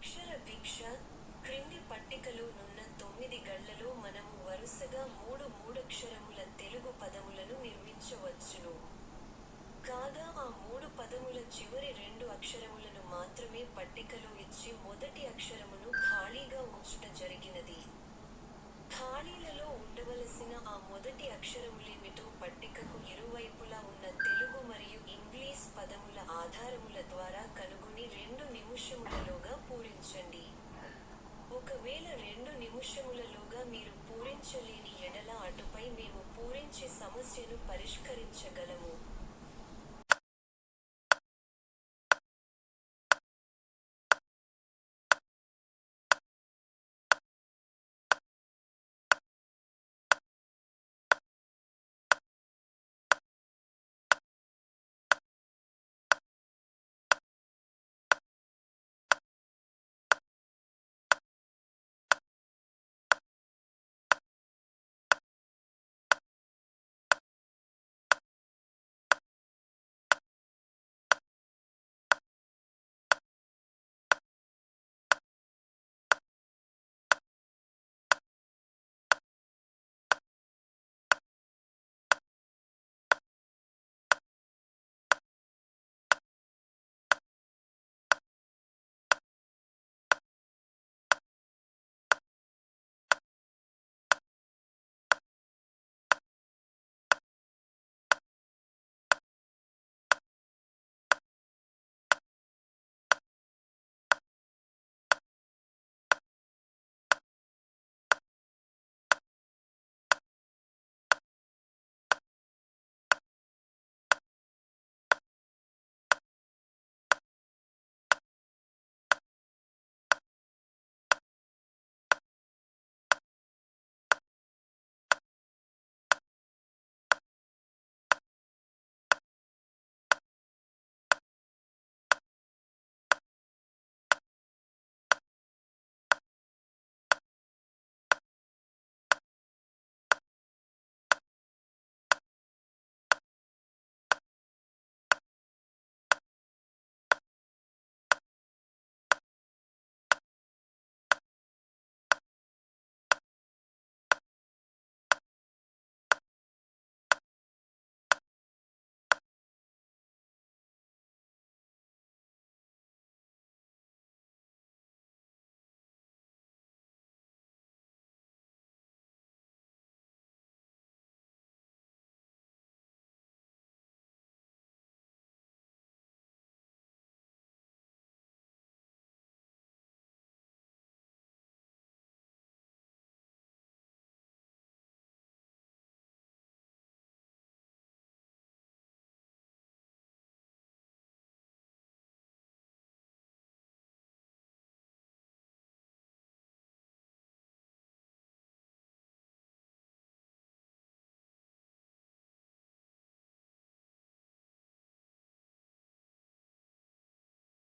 అక్షర భిక్ష క్రింది పట్టికలో నున్న 9 గళ్లలో మనము వరుసగా మూడక్షరముల తెలుగు పదములను నిర్మించవచ్చును. కాగా ఆ 3 పదముల చివరి 2 అక్షరములను మాత్రమే పట్టికలో ఇచ్చి మొదటి అక్షరమును ఖాళీగా ఉంచుట జరిగినది. ఖాళీలలో ఉండవలసిన ఆ మొదటి అక్షరములేమిటో పట్టికకు ఇరువైపులా ఉన్న తెలుగు మరియు ఇంగ్లీష్ పదముల ఆధారముల ద్వారా కనుగొని 2 నిముషములలోగా పూరించండి. ఒకవేళ 2 నిముషములలోగా మీరు పూరించలేని ఎడల అటుపై మేము పూరించి సమస్యను పరిష్కరించగలము.